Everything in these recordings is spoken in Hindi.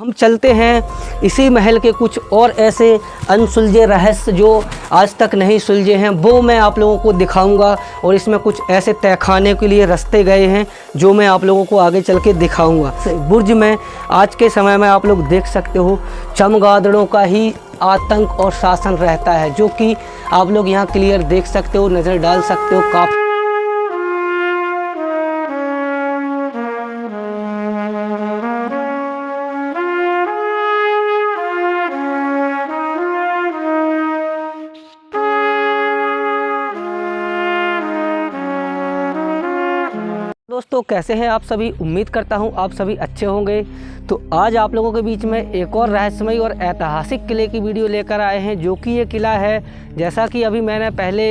हम चलते हैं इसी महल के कुछ और ऐसे अनसुलझे रहस्य जो आज तक नहीं सुलझे हैं, वो मैं आप लोगों को दिखाऊंगा। और इसमें कुछ ऐसे तहखाने के लिए रास्ते गए हैं जो मैं आप लोगों को आगे चल के दिखाऊंगा। बुर्ज में आज के समय में आप लोग देख सकते हो चमगादड़ों का ही आतंक और शासन रहता है, जो कि आप लोग यहाँ क्लियर देख सकते हो, नज़र डाल सकते हो। काफ़ी दोस्तों, कैसे हैं आप सभी? उम्मीद करता हूं आप सभी अच्छे होंगे। तो आज आप लोगों के बीच में एक और रहस्यमयी और ऐतिहासिक किले की वीडियो लेकर आए हैं, जो कि ये किला है, जैसा कि अभी मैंने पहले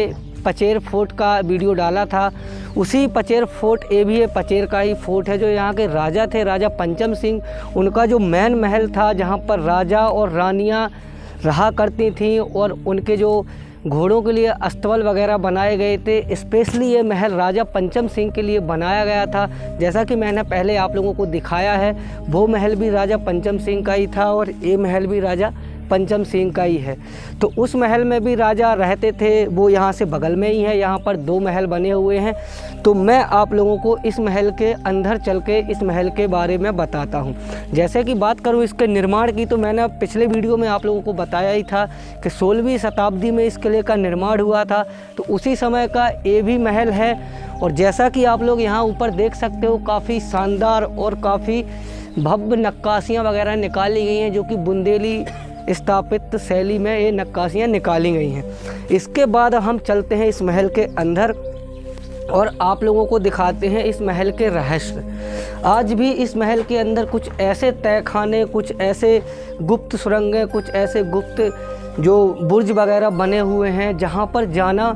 पचेर फोर्ट का वीडियो डाला था, उसी पचेर फोर्ट ये भी पचेर का ही फोर्ट है, जो यहाँ के राजा थे, राजा पंचम सिंह। उनका जो मैन महल था, जहाँ पर राजा और रानियाँ रहा करती थीं, और उनके जो घोड़ों के लिए अस्तबल वगैरह बनाए गए थे। स्पेशली ये महल राजा पंचम सिंह के लिए बनाया गया था। जैसा कि मैंने पहले आप लोगों को दिखाया है, वो महल भी राजा पंचम सिंह का ही था और ये महल भी राजा पंचम सिंह का ही है। तो उस महल में भी राजा रहते थे, वो यहाँ से बगल में ही है। यहाँ पर दो महल बने हुए हैं। तो मैं आप लोगों को इस महल के अंदर चल के इस महल के बारे में बताता हूँ। जैसे कि बात करूँ इसके निर्माण की, तो मैंने पिछले वीडियो में आप लोगों को बताया ही था कि 16वीं शताब्दी में इस किले का निर्माण हुआ था। तो उसी समय का ये भी महल है। और जैसा कि आप लोग यहाँ ऊपर देख सकते हो, काफ़ी शानदार और काफ़ी भव्य नक्काशियाँ वगैरह निकाली गई हैं, जो कि बुंदेली स्थापित शैली में ये नक्काशियाँ निकाली गई हैं। इसके बाद हम चलते हैं इस महल के अंदर और आप लोगों को दिखाते हैं इस महल के रहस्य। आज भी इस महल के अंदर कुछ ऐसे तहखाने, कुछ ऐसे गुप्त सुरंगें, कुछ ऐसे गुप्त जो बुर्ज वगैरह बने हुए हैं, जहाँ पर जाना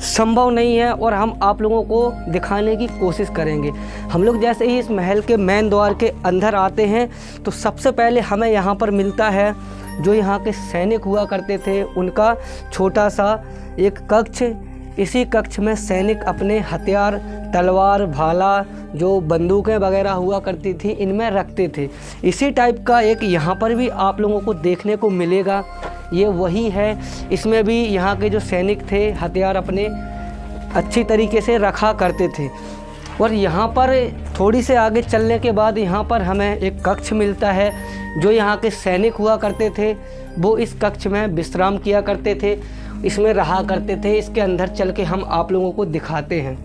संभव नहीं है, और हम आप लोगों को दिखाने की कोशिश करेंगे। हम लोग जैसे ही इस महल के मेन द्वार के अंदर आते हैं, तो सबसे पहले हमें यहाँ पर मिलता है जो यहाँ के सैनिक हुआ करते थे, उनका छोटा सा एक कक्ष। इसी कक्ष में सैनिक अपने हथियार, तलवार, भाला, जो बंदूकें वगैरह हुआ करती थी, इनमें रखते थे। इसी टाइप का एक यहाँ पर भी आप लोगों को देखने को मिलेगा। ये वही है। इसमें भी यहाँ के जो सैनिक थे, हथियार अपने अच्छी तरीके से रखा करते थे। और यहाँ पर थोड़ी से आगे चलने के बाद यहाँ पर हमें एक कक्ष मिलता है। जो यहाँ के सैनिक हुआ करते थे, वो इस कक्ष में विश्राम किया करते थे, इसमें रहा करते थे। इसके अंदर चल के हम आप लोगों को दिखाते हैं।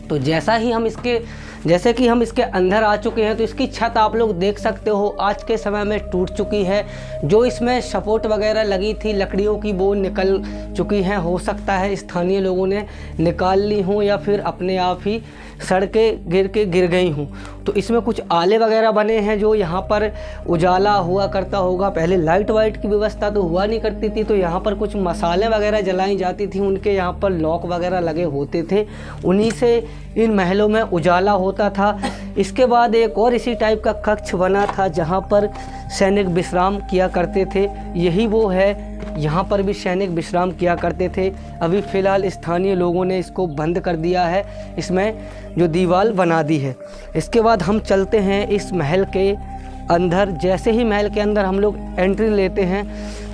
तो जैसे कि हम इसके अंदर आ चुके हैं, तो इसकी छत आप लोग देख सकते हो आज के समय में टूट चुकी है। जो इसमें सपोर्ट वगैरह लगी थी लकड़ियों की, वो निकल चुकी हैं। हो सकता है स्थानीय लोगों ने निकाल ली हों, या फिर अपने आप ही सड़ के गिर गई हूँ। तो इसमें कुछ आले वगैरह बने हैं, जो यहाँ पर उजाला हुआ करता होगा। पहले लाइट वाइट की व्यवस्था तो हुआ नहीं करती थी, तो यहाँ पर कुछ मसाले वगैरह जलाई जाती थी, उनके यहाँ पर लॉक वगैरह लगे होते थे, उन्हीं से इन महलों में उजाला होता था। इसके बाद एक और इसी टाइप का कक्ष बना था, जहाँ पर सैनिक विश्राम किया करते थे। यही वो है, यहाँ पर भी सैनिक विश्राम किया करते थे। अभी फ़िलहाल स्थानीय लोगों ने इसको बंद कर दिया है, इसमें जो दीवार बना दी है। इसके बाद हम चलते हैं इस महल के अंदर। जैसे ही महल के अंदर हम लोग एंट्री लेते हैं,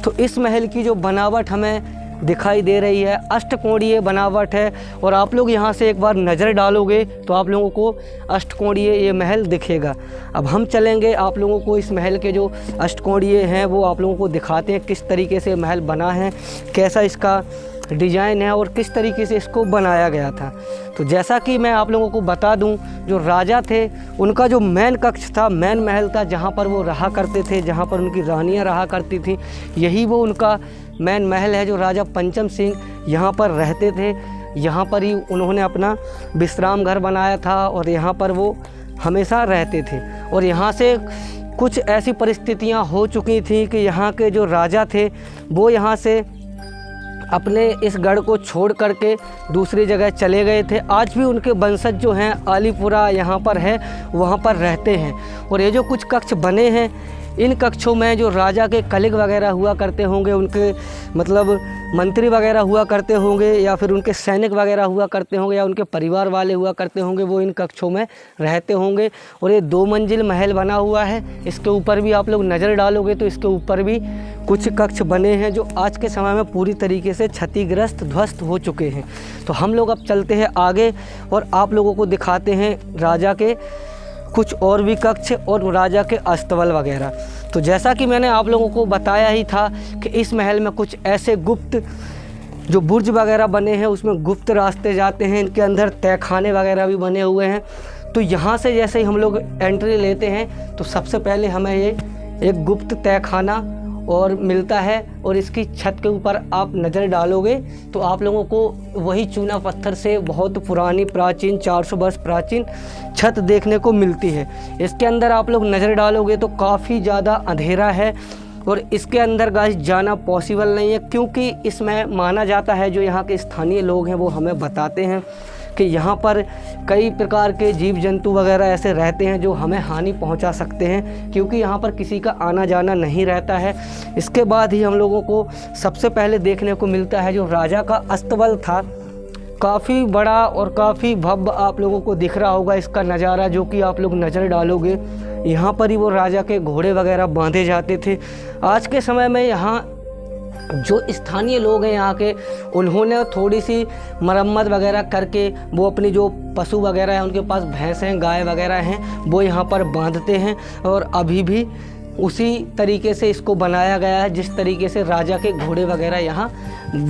तो इस महल की जो बनावट हमें दिखाई दे रही है, अष्टकोणीय बनावट है। और आप लोग यहाँ से एक बार नज़र डालोगे तो आप लोगों को अष्टकोणीय ये महल दिखेगा। अब हम चलेंगे, आप लोगों को इस महल के जो अष्टकोणीय हैं वो आप लोगों को दिखाते हैं, किस तरीके से महल बना है, कैसा इसका डिज़ाइन है और किस तरीके से इसको बनाया गया था। तो जैसा कि मैं आप लोगों को बता दूं, जो राजा थे उनका जो मेन कक्ष था, मेन महल था, जहां पर वो रहा करते थे, जहां पर उनकी रानियां रहा करती थी, यही वो उनका मेन महल है। जो राजा पंचम सिंह यहाँ पर रहते थे, यहाँ पर ही उन्होंने अपना विश्राम घर बनाया था और यहाँ पर वो हमेशा रहते थे। और यहाँ से कुछ ऐसी परिस्थितियाँ हो चुकी थी कि यहाँ के जो राजा थे वो यहाँ से अपने इस गढ़ को छोड़ करके दूसरी जगह चले गए थे। आज भी उनके वंशज जो हैं, आलीपुरा यहाँ पर है, वहाँ पर रहते हैं। और ये जो कुछ कक्ष बने हैं, इन कक्षों में जो राजा के कलिग वगैरह हुआ करते होंगे, उनके मतलब मंत्री वगैरह हुआ करते होंगे, या फिर उनके सैनिक वगैरह हुआ करते होंगे, या उनके परिवार वाले हुआ करते होंगे, वो इन कक्षों में रहते होंगे। और ये 2 मंजिल महल बना हुआ है। इसके ऊपर भी आप लोग नज़र डालोगे तो इसके ऊपर भी कुछ कक्ष बने हैं जो आज के समय में पूरी तरीके से क्षतिग्रस्त ध्वस्त हो चुके हैं। तो हम लोग अब चलते हैं आगे और आप लोगों को दिखाते हैं राजा के कुछ और भी कक्ष और राजा के अस्तबल वगैरह। तो जैसा कि मैंने आप लोगों को बताया ही था कि इस महल में कुछ ऐसे गुप्त जो बुर्ज वगैरह बने हैं, उसमें गुप्त रास्ते जाते हैं। इनके अंदर तहखाने वगैरह भी बने हुए हैं। तो यहाँ से जैसे ही हम लोग एंट्री लेते हैं तो सबसे पहले हमें ये एक गुप्त तहखाना और मिलता है, और इसकी छत के ऊपर आप नज़र डालोगे तो आप लोगों को वही चूना पत्थर से बहुत पुरानी प्राचीन 400 वर्ष प्राचीन छत देखने को मिलती है। इसके अंदर आप लोग नज़र डालोगे तो काफ़ी ज़्यादा अंधेरा है और इसके अंदर गाइस जाना पॉसिबल नहीं है, क्योंकि इसमें माना जाता है, जो यहाँ के स्थानीय लोग हैं वो हमें बताते हैं कि यहाँ पर कई प्रकार के जीव जंतु वगैरह ऐसे रहते हैं जो हमें हानि पहुँचा सकते हैं, क्योंकि यहाँ पर किसी का आना जाना नहीं रहता है। इसके बाद ही हम लोगों को सबसे पहले देखने को मिलता है जो राजा का अस्तबल था। काफ़ी बड़ा और काफ़ी भव्य आप लोगों को दिख रहा होगा इसका नज़ारा, जो कि आप लोग नज़र डालोगे यहाँ पर ही वो राजा के घोड़े वगैरह बांधे जाते थे। आज के समय में यहाँ जो स्थानीय लोग हैं यहाँ के, उन्होंने थोड़ी सी मरम्मत वगैरह करके वो अपनी जो पशु वगैरह हैं, उनके पास भैंस हैं, गाय वगैरह हैं, वो यहाँ पर बांधते हैं। और अभी भी उसी तरीके से इसको बनाया गया है जिस तरीके से राजा के घोड़े वगैरह यहाँ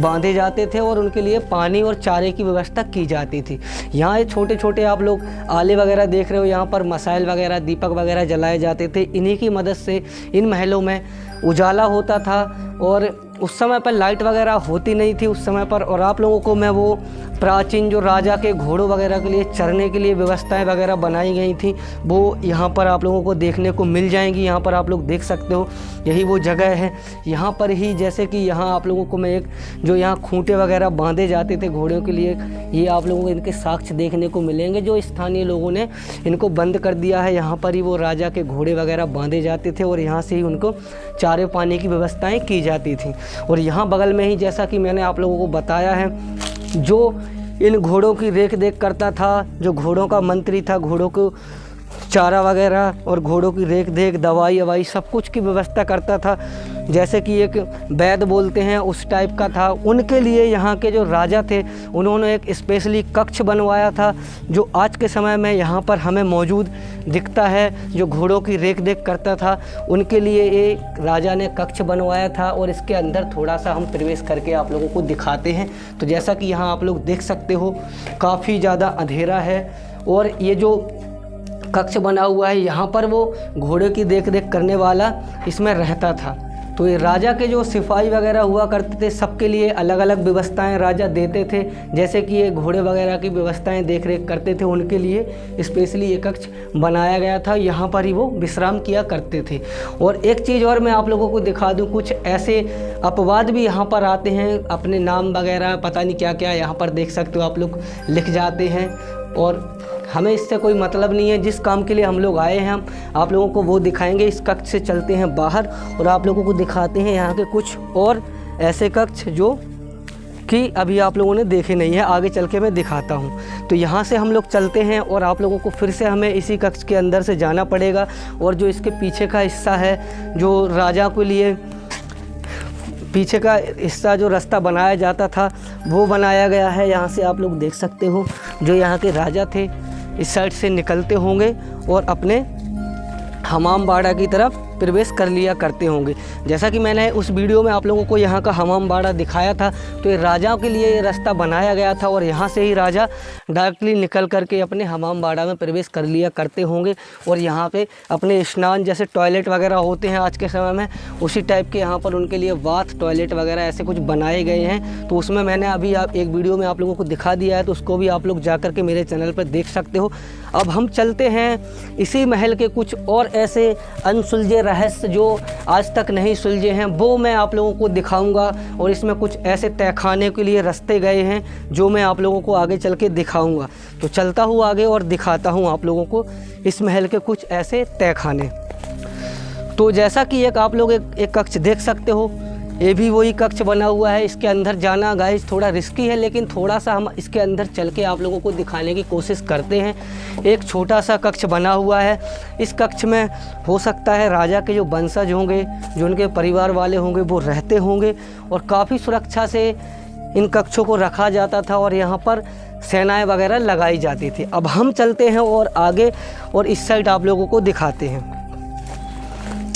बांधे जाते थे और उनके लिए पानी और चारे की व्यवस्था की जाती थी। यहाँ ये छोटे छोटे आप लोग आले वगैरह देख रहे हो, यहाँ पर मसाइल वगैरह, दीपक वगैरह जलाए जाते थे। इन्हीं की मदद से इन महलों में उजाला होता था और उस समय पर लाइट वगैरह होती नहीं थी उस समय पर। और आप लोगों को मैं वो प्राचीन जो राजा के घोड़ों वगैरह के लिए चरने के लिए व्यवस्थाएं वगैरह बनाई गई थी वो यहाँ पर आप लोगों को देखने को मिल जाएंगी। यहाँ पर आप लोग देख सकते हो, यही वो जगह है। यहाँ पर ही जैसे कि यहाँ आप लोगों को मैं एक जो यहाँ खूंटे वगैरह बांधे जाते थे घोड़ों के लिए, ये आप लोगों को इनके साक्ष्य देखने को मिलेंगे जो स्थानीय लोगों ने इनको बंद कर दिया है। यहाँ पर ही वो राजा के घोड़े वगैरह बांधे जाते थे और यहाँ से ही उनको चारे पानी की व्यवस्थाएँ की जाती थी। और यहाँ बगल में ही जैसा कि मैंने आप लोगों को बताया है, जो इन घोड़ों की रेख देख करता था, जो घोड़ों का मंत्री था, घोड़ों को चारा वगैरह और घोड़ों की रेख देख, दवाई ववाई सब कुछ की व्यवस्था करता था, जैसे कि एक वैद्य बोलते हैं उस टाइप का था। उनके लिए यहाँ के जो राजा थे उन्होंने एक स्पेशली कक्ष बनवाया था जो आज के समय में यहाँ पर हमें मौजूद दिखता है। जो घोड़ों की रेख देख करता था उनके लिए एक राजा ने कक्ष बनवाया था और इसके अंदर थोड़ा सा हम प्रवेश करके आप लोगों को दिखाते हैं। तो जैसा कि यहाँ आप लोग देख सकते हो काफ़ी ज़्यादा अंधेरा है और ये जो कक्ष बना हुआ है यहाँ पर वो घोड़े की देख रेख करने वाला इसमें रहता था। तो ये राजा के जो सिपाही वगैरह हुआ करते थे सबके लिए अलग अलग व्यवस्थाएं राजा देते थे, जैसे कि ये घोड़े वगैरह की व्यवस्थाएं देख रेख करते थे, उनके लिए स्पेशली ये कक्ष बनाया गया था। यहाँ पर ही वो विश्राम किया करते थे। और एक चीज़ और मैं आप लोगों को दिखा दूँ, कुछ ऐसे अपवाद भी यहाँ पर आते हैं, अपने नाम वगैरह पता नहीं क्या क्या यहाँ पर देख सकते हो आप लोग लिख जाते हैं और हमें इससे कोई मतलब नहीं है। जिस काम के लिए हम लोग आए हैं हम आप लोगों को वो दिखाएंगे। इस कक्ष से चलते हैं बाहर और आप लोगों को दिखाते हैं यहाँ के कुछ और ऐसे कक्ष जो कि अभी आप लोगों ने देखे नहीं है, आगे चल के मैं दिखाता हूँ। तो यहाँ से हम लोग चलते हैं और आप लोगों को फिर से हमें इसी कक्ष के अंदर से जाना पड़ेगा। और जो इसके पीछे का हिस्सा है, जो राजा के लिए पीछे का हिस्सा जो रास्ता बनाया जाता था वो बनाया गया है। यहाँ से आप लोग देख सकते हो जो यहाँ के राजा थे इस साइड से निकलते होंगे और अपने हमाम बाड़ा की तरफ प्रवेश कर लिया करते होंगे। जैसा कि मैंने उस वीडियो में आप लोगों को यहाँ का हमाम बाड़ा दिखाया था, तो ये राजाओं के लिए ये रास्ता बनाया गया था और यहाँ से ही राजा डायरेक्टली निकल करके अपने हमाम बाड़ा में प्रवेश कर लिया करते होंगे। और यहाँ पे अपने स्नान जैसे टॉयलेट वगैरह होते हैं आज के समय में, उसी टाइप के यहाँ पर उनके लिए बाथ टॉयलेट वगैरह ऐसे कुछ बनाए गए हैं। तो उसमें मैंने अभी एक वीडियो में आप लोगों को दिखा दिया है, तो उसको भी आप लोग जा कर के मेरे चैनल पर देख सकते हो। अब हम चलते हैं इसी महल के कुछ और ऐसे अनसुलझे रहस्य जो आज तक नहीं सुलझे हैं, वो मैं आप लोगों को दिखाऊंगा। और इसमें कुछ ऐसे तहखाने के लिए रास्ते गए हैं जो मैं आप लोगों को आगे चल के दिखाऊंगा। तो चलता हूँ आगे और दिखाता हूँ आप लोगों को इस महल के कुछ ऐसे तहखाने। तो जैसा कि एक आप लोग एक कक्ष देख सकते हो, ये भी वही कक्ष बना हुआ है। इसके अंदर जाना गाइस थोड़ा रिस्की है, लेकिन थोड़ा सा हम इसके अंदर चल के आप लोगों को दिखाने की कोशिश करते हैं। एक छोटा सा कक्ष बना हुआ है। इस कक्ष में हो सकता है राजा के जो वंशज होंगे, जो उनके परिवार वाले होंगे, वो रहते होंगे और काफ़ी सुरक्षा से इन कक्षों को रखा जाता था और यहाँ पर सेनाएं वगैरह लगाई जाती थी। अब हम चलते हैं और आगे और इस साइड आप लोगों को दिखाते हैं।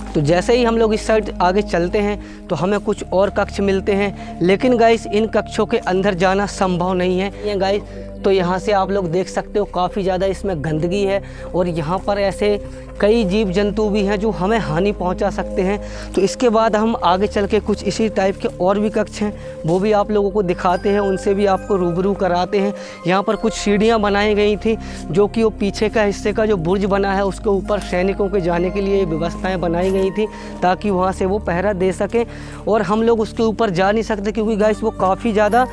तो जैसे ही हम लोग इस साइड आगे चलते हैं तो हमें कुछ और कक्ष मिलते हैं, लेकिन गाइस इन कक्षों के अंदर जाना संभव नहीं है। ये गाइस तो यहाँ से आप लोग देख सकते हो काफ़ी ज़्यादा इसमें गंदगी है और यहाँ पर ऐसे कई जीव जंतु भी हैं जो हमें हानि पहुँचा सकते हैं। तो इसके बाद हम आगे चल के कुछ इसी टाइप के और भी कक्ष हैं, वो भी आप लोगों को दिखाते हैं, उनसे भी आपको रूबरू कराते हैं। यहाँ पर कुछ सीढ़ियाँ बनाई गई थी, जो कि वो पीछे का हिस्से का जो बुर्ज बना है उसके ऊपर सैनिकों के जाने के लिए व्यवस्थाएँ बनाई गई थी, ताकि वहाँ से वो पहरा दे सकें। और हम लोग उसके ऊपर जा नहीं सकते क्योंकि गाइस वो काफ़ी ज़्यादा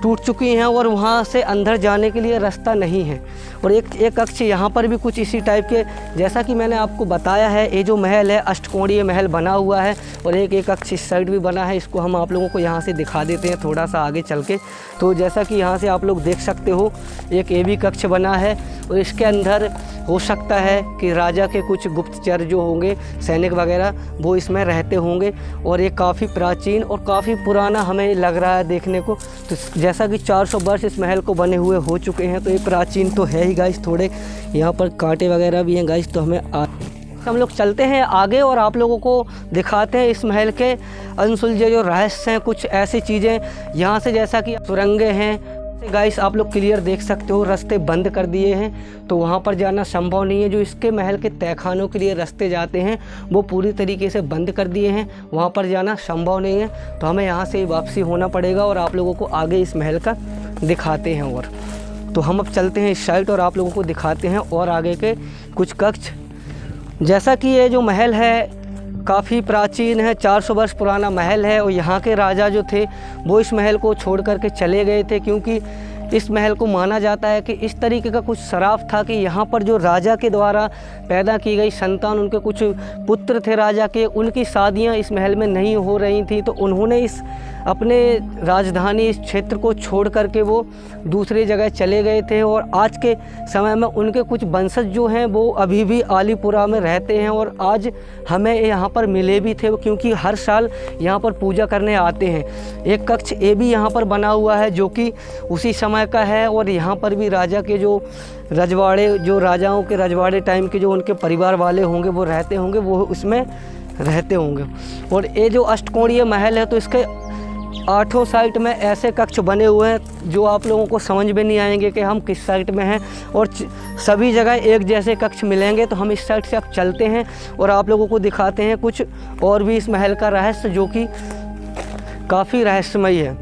टूट चुकी हैं और वहाँ से अंदर जाने के लिए रास्ता नहीं है। और एक कक्ष यहाँ पर भी कुछ इसी टाइप के, जैसा कि मैंने आपको बताया है, ये जो महल है अष्टकोणीय महल बना हुआ है और एक कक्ष इस साइड भी बना है। इसको हम आप लोगों को यहाँ से दिखा देते हैं थोड़ा सा आगे चल के। तो जैसा कि यहाँ से आप लोग देख सकते हो, एक ये भी कक्ष बना है और इसके अंदर हो सकता है कि राजा के कुछ गुप्तचर जो होंगे, सैनिक वगैरह, वो इसमें रहते होंगे। और ये काफ़ी प्राचीन और काफ़ी पुराना हमें लग रहा है देखने को। तो जैसा कि 400 वर्ष इस महल को बने हुए हो चुके हैं, तो ये प्राचीन तो है ही गाइस। थोड़े यहाँ पर कांटे वगैरह भी हैं गाइस। तो हम लोग चलते हैं आगे और आप लोगों को दिखाते हैं इस महल के अनसुलझे जो रहस्य हैं, कुछ ऐसी चीज़ें यहाँ से, जैसा कि सुरंगें हैं गाइस, आप लोग क्लियर देख सकते हो, रास्ते बंद कर दिए हैं, तो वहाँ पर जाना संभव नहीं है। जो इसके महल के तहखानों के लिए रास्ते जाते हैं वो पूरी तरीके से बंद कर दिए हैं, वहाँ पर जाना संभव नहीं है। तो हमें यहाँ से वापसी होना पड़ेगा और आप लोगों को आगे इस महल का दिखाते हैं। और तो हम अब चलते हैं इस साइड और आप लोगों को दिखाते हैं और आगे के कुछ कक्ष। जैसा कि ये जो महल है काफ़ी प्राचीन है, 400 वर्ष पुराना महल है और यहाँ के राजा जो थे वो इस महल को छोड़ करके चले गए थे, क्योंकि इस महल को माना जाता है कि इस तरीके का कुछ श्राप था कि यहाँ पर जो राजा के द्वारा पैदा की गई संतान, उनके कुछ पुत्र थे राजा के, उनकी शादियाँ इस महल में नहीं हो रही थी। तो उन्होंने इस अपने राजधानी इस क्षेत्र को छोड़ करके वो दूसरी जगह चले गए थे। और आज के समय में उनके कुछ वंशज जो हैं वो अभी भी आलीपुरा में रहते हैं और आज हमें यहाँ पर मिले भी थे, क्योंकि हर साल यहाँ पर पूजा करने आते हैं। एक कक्ष ये भी यहाँ पर बना हुआ है जो कि उसी समय का है और यहाँ पर भी राजा के जो रजवाड़े, जो राजाओं के रजवाड़े टाइम के जो उनके परिवार वाले होंगे वो रहते होंगे, वो उसमें रहते होंगे। और ये जो अष्टकोणीय महल है तो इसके 8 साइड में ऐसे कक्ष बने हुए हैं जो आप लोगों को समझ में नहीं आएंगे कि हम किस साइड में हैं, और सभी जगह एक जैसे कक्ष मिलेंगे। तो हम इस साइड से अब चलते हैं और आप लोगों को दिखाते हैं कुछ और भी इस महल का रहस्य, जो कि काफ़ी रहस्यमयी है।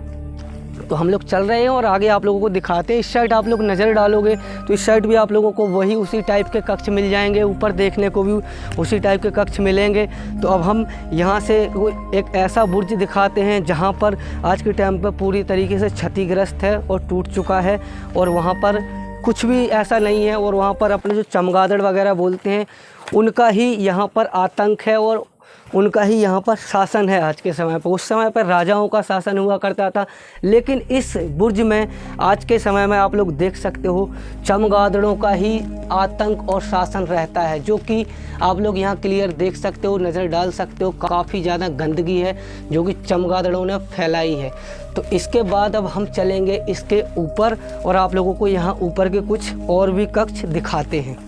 तो हम लोग चल रहे हैं और आगे आप लोगों को दिखाते हैं। इस साइड आप लोग नज़र डालोगे तो इस साइड भी आप लोगों को वही उसी टाइप के कक्ष मिल जाएंगे, ऊपर देखने को भी उसी टाइप के कक्ष मिलेंगे। तो अब हम यहाँ से एक ऐसा बुर्ज दिखाते हैं जहाँ पर आज के टाइम पर पूरी तरीके से क्षतिग्रस्त है और टूट चुका है और वहाँ पर कुछ भी ऐसा नहीं है। और वहाँ पर अपने जो चमगादड़ वगैरह बोलते हैं उनका ही यहाँ पर आतंक है और उनका ही यहाँ पर शासन है आज के समय पर। उस समय पर राजाओं का शासन हुआ करता था, लेकिन इस बुर्ज में आज के समय में आप लोग देख सकते हो चमगादड़ों का ही आतंक और शासन रहता है, जो कि आप लोग यहाँ क्लियर देख सकते हो, नज़र डाल सकते हो। काफ़ी ज़्यादा गंदगी है जो कि चमगादड़ों ने फैलाई है। तो इसके बाद अब हम चलेंगे इसके ऊपर और आप लोगों को यहाँ ऊपर के कुछ और भी कक्ष दिखाते हैं।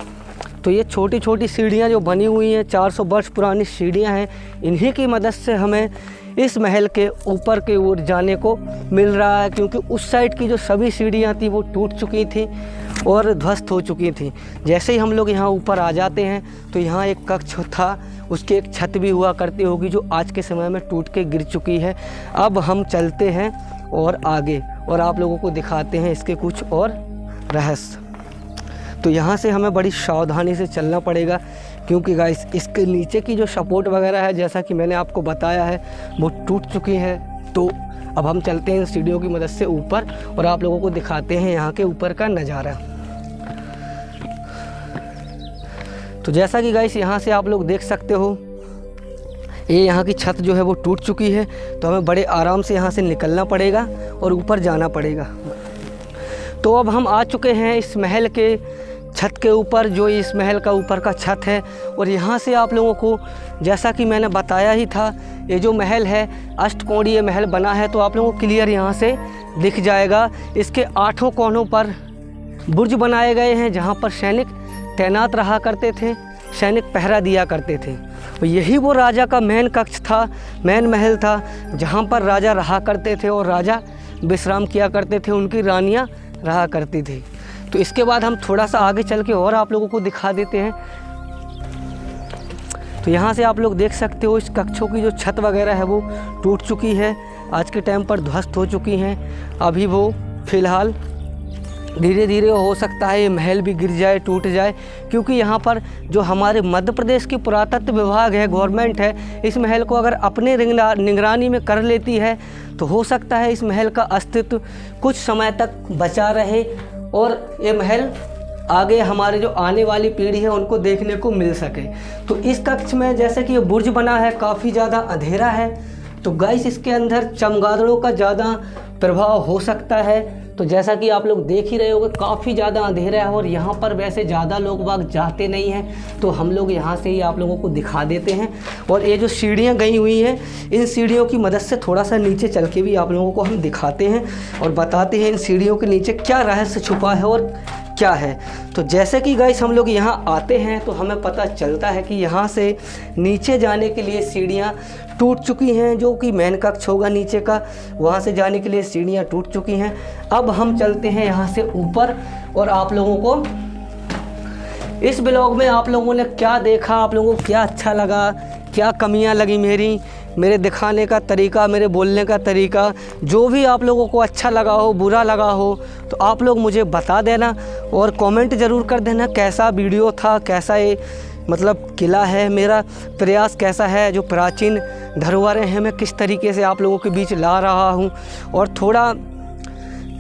तो ये छोटी छोटी सीढ़ियाँ जो बनी हुई हैं, 400 वर्ष पुरानी सीढ़ियाँ हैं, इन्हीं की मदद से हमें इस महल के ऊपर की ओर जाने को मिल रहा है, क्योंकि उस साइड की जो सभी सीढ़ियाँ थी वो टूट चुकी थी और ध्वस्त हो चुकी थी। जैसे ही हम लोग यहाँ ऊपर आ जाते हैं तो यहाँ एक कक्ष था, उसकी एक छत भी हुआ करती होगी जो आज के समय में टूट के गिर चुकी है। अब हम चलते हैं और आगे और आप लोगों को दिखाते हैं इसके कुछ और रहस्य। तो यहाँ से हमें बड़ी सावधानी से चलना पड़ेगा, क्योंकि गाइस इसके नीचे की जो सपोर्ट वगैरह है, जैसा कि मैंने आपको बताया है, वो टूट चुकी है। तो अब हम चलते हैं सीढ़ियों की मदद से ऊपर और आप लोगों को दिखाते हैं यहाँ के ऊपर का नज़ारा। तो जैसा कि गाइस यहाँ से आप लोग देख सकते हो ये यहाँ की छत जो है वो टूट चुकी है, तो हमें बड़े आराम से यहाँ से निकलना पड़ेगा और ऊपर जाना पड़ेगा। तो अब हम आ चुके हैं इस महल के छत के ऊपर, जो इस महल का ऊपर का छत है। और यहाँ से आप लोगों को, जैसा कि मैंने बताया ही था, ये जो महल है अष्टकोणीय महल बना है, तो आप लोगों को क्लियर यहाँ से दिख जाएगा। इसके 8 कोनों पर बुर्ज बनाए गए हैं, जहाँ पर सैनिक तैनात रहा करते थे, सैनिक पहरा दिया करते थे। और यही वो राजा का मेन कक्ष था, मेन महल था, जहाँ पर राजा रहा करते थे और राजा विश्राम किया करते थे, उनकी रानियाँ रहा करती थी। तो इसके बाद हम थोड़ा सा आगे चल के और आप लोगों को दिखा देते हैं। तो यहाँ से आप लोग देख सकते हो इस कक्षों की जो छत वगैरह है वो टूट चुकी है, आज के टाइम पर ध्वस्त हो चुकी हैं। अभी वो फ़िलहाल धीरे धीरे हो सकता है ये महल भी गिर जाए, टूट जाए, क्योंकि यहाँ पर जो हमारे मध्य प्रदेश की पुरातत्व विभाग है, गवर्नमेंट है, इस महल को अगर अपने निगरानी में कर लेती है तो हो सकता है इस महल का अस्तित्व कुछ समय तक बचा रहे और ये महल आगे हमारे जो आने वाली पीढ़ी है उनको देखने को मिल सके। तो इस कक्ष में जैसे कि ये बुर्ज बना है, काफ़ी ज़्यादा अंधेरा है, तो गाइस इसके अंदर चमगादड़ों का ज़्यादा प्रभाव हो सकता है। तो जैसा कि आप लोग देख ही रहे होंगे, काफ़ी ज़्यादा अंधेरा है और यहाँ पर वैसे ज़्यादा लोग बाग जाते नहीं हैं, तो हम लोग यहाँ से ही आप लोगों को दिखा देते हैं। और ये जो सीढ़ियाँ गई हुई हैं, इन सीढ़ियों की मदद से थोड़ा सा नीचे चल के भी आप लोगों को हम दिखाते हैं और बताते हैं इन सीढ़ियों के नीचे क्या रहस्य छुपा है और क्या है। तो जैसे कि गाइस हम लोग यहाँ आते हैं तो हमें पता चलता है कि यहाँ से नीचे जाने के लिए सीढ़ियाँ टूट चुकी हैं, जो कि मेन कक्ष होगा नीचे का, वहाँ से जाने के लिए सीढ़ियाँ टूट चुकी हैं। अब हम चलते हैं यहाँ से ऊपर और आप लोगों को इस ब्लॉग में आप लोगों ने क्या देखा, आप लोगों को क्या अच्छा लगा, क्या कमियाँ लगी मेरे दिखाने का तरीका, मेरे बोलने का तरीका, जो भी आप लोगों को अच्छा लगा हो, बुरा लगा हो, तो आप लोग मुझे बता देना और कमेंट ज़रूर कर देना कैसा वीडियो था, कैसा ये मतलब किला है, मेरा प्रयास कैसा है, जो प्राचीन धरोहरें हैं मैं किस तरीके से आप लोगों के बीच ला रहा हूँ। और थोड़ा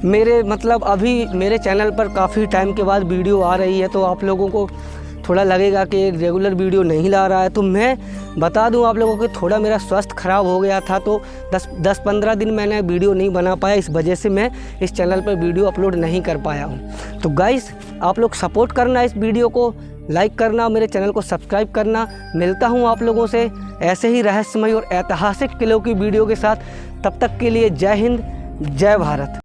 मेरे मतलब अभी मेरे चैनल पर काफ़ी टाइम के बाद वीडियो आ रही है, तो आप लोगों को थोड़ा लगेगा कि रेगुलर वीडियो नहीं ला रहा है। तो मैं बता दूं आप लोगों को, थोड़ा मेरा स्वास्थ्य ख़राब हो गया था, तो 10-15 दिन मैंने वीडियो नहीं बना पाया, इस वजह से मैं इस चैनल पर वीडियो अपलोड नहीं कर पाया हूं। तो गाइस आप लोग सपोर्ट करना, इस वीडियो को लाइक करना, मेरे चैनल को सब्सक्राइब करना। मिलता हूं आप लोगों से ऐसे ही रहस्यमय और ऐतिहासिक किलों की वीडियो के साथ। तब तक के लिए जय हिंद, जय भारत।